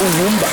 UGWUMBA.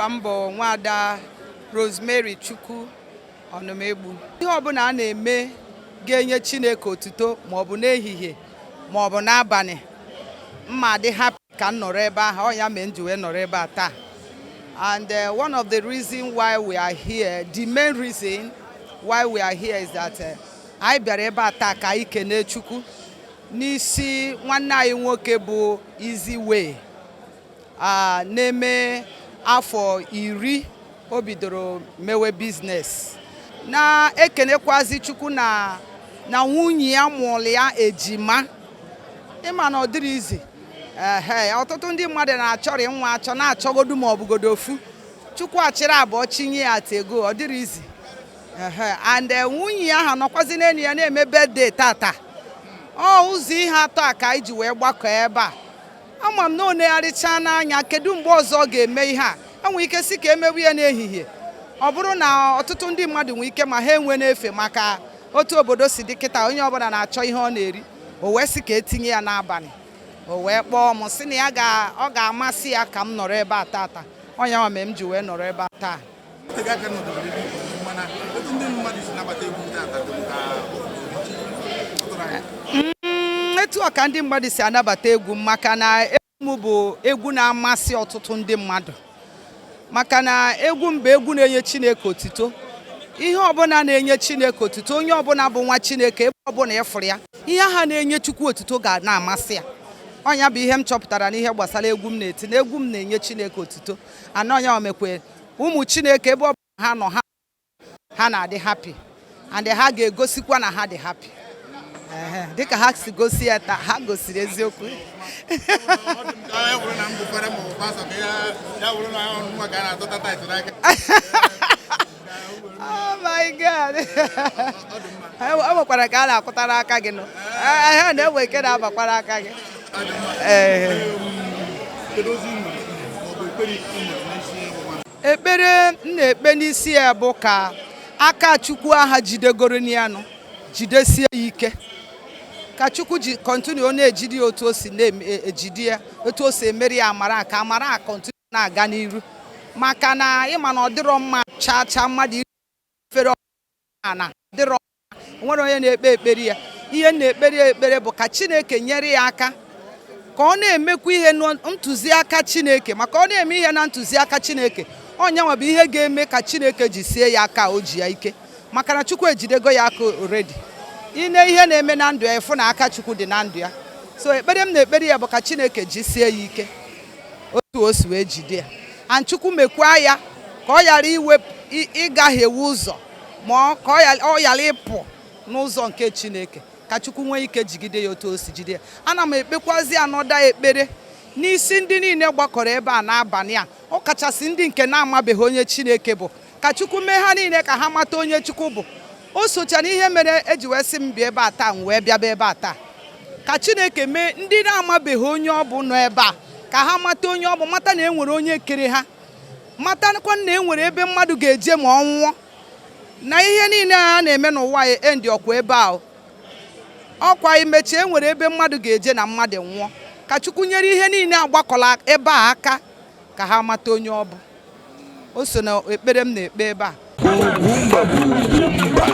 Afambo Nwada Rosemary Chukwu Onomegbu. Ihe ọbụla a na-eme ga-enye Chineke otuto maọbụ n'ehihie maọbụ n'abalị. Mma dị happy ka nọrọ ebe ahụ, ọ ya mee nji wee nọrọ ebe a taa. And one of the reasons why we are here, the main reason why we are here is that anyị bịara ebe a taa ka anyị kene Chukwu n'isi nwanne anyị nwoke bụ Easy Way. Na-eme afọ 10 o bidoro mewe business. Na-ekenekwazi Chukwu na nwunye ya mụrụ ya ejima. Ịma na ọ dịrị izi. Ọtụtụ ndị mmadụ na-achọrị nwa achọ na-achọgodu ma ọ bụgodo ofu. Chukwu achịrị abụọ chinye ya atego, ọ dịrị izi. And nwunye ya ha nọkwazi n'enyi ya na-eme birthday tata. Ụzọ ihe atọ a ka anyị ji wee gbakọ ebe a. Ama m na ọ na-arịcha n'anya kedu mgbe ọzọ ọ ga-eme ihe a. Enwere ike si ka emewe ya n'ehihie. Ọ bụrụ na ọtụtụ ndị mmadụ nwere ike ma ha enwe n'efe maka otu obodo si dị kịta, onye ọbụla na-achọ ihe ọ na-eri. O wee sị ka etinye ya n'abalị. O wee kpọọ m sị na ọ ga-amasị ya ka m nọrọ ebe a tata. Onye nwa m ji wee nọrọ ebe a taa. Etu a ka ndị mmadụ si anabata egwu maka na egwu m bụ egwu na-amasị ọtụtụ ndị mmadụ. Maka na egwu mba egwu na-enye Chineke otito. Ihe ọbụla na-enye Chineke otito, onye ọbụla bụ nwa Chineke, ebe ọbụla ịfụrụ ya, ihe ha na-enye Chukwu otito ga na-amasị ya. Ọnya bụ ihe m chọpụtara n'ihe gbasara egwu m na-eti, na egwu m na-enye Chineke otito. Ana ọnya omekwe ụmụ Chineke ebe ọbụla ha nọ ha na-adị happy, and ha ga-egosikwa na ha dị happy. Dịka ha si gosi ya taa, ha gosiri eziokwu. Oh my God. Ọ nwekwara ka a na-akụtara aka gị nọ. Ha na-enwe ike na-abakwara aka gị. Ekpere m na-ekpe n'isi ya bụ ka aka Chukwu aha jidegoro n'yanụ, jidesie ya ike. Ka Chukwu ji continue na-ejide otu o si na-ejide ya, otu o si emeri ya amara ka amara continue na-aga n'iru. Maka na ịma na ọ dịrọ mma cha mmadụ ifere na dịrọ nwere onye na-ekpe ekpere ya. Ihe na-ekpere ekpere bụ ka Chineke nyere ya aka ka ọ na-emekwa ihe ntụziaka Chineke, maka ọ na-eme ihe na ntụziaka Chineke. Onye nwa bụ ihe ga-eme ka Chineke ji sie ya aka, o ji ya ike. Maka na Chukwu ejidego ya aka already. Ine ihe na-eme na ndụ ya efu na aka Chukwu dị na ndụ ya. So ekpere m na-ekpere ya bụ ka Chineke ji sie ya ike otu o si wee jide ya. And Chukwu mekwa ya ka ọ ghara ịgahie ụzọ, ma ka ọ ghara ịpụ n'ụzọ nke Chineke, ka Chukwu nwee ike jigide ya otu o si jide ya. Ana m ekpekwazi anọda ekpere n'isi ndị niile gbakọrọ ebe a n'abalị a, ọ kachasị ndị nke na-amabeghị onye Chineke bụ, ka Chukwu mee ha niile ka ha mata onye Chukwu bụ. O socha na ihe mere eji wee sị m bịa ebe a taa, m wee bịaba ebe a taa. Ka Chineke mee ndị na-amabeghị onye ọ bụ nọ ebe a ka ha mata onye ọ bụ, mata na enwere onye kere ha, matakwa na enwere ebe mmadụ ga-eje ma ọ nwụọ, na ihe niile a na-eme n'ụwa ya endi ọkwa ebe ahụ. Ọkwa imechi enwere ebe mmadụ ga-eje na mmadụ nwụọ. Ka Chukwu nyere ihe niile agbakọla ebe a aka ka ha mata onye ọ bụ. O so na ekpere m na-ekpe ebe a.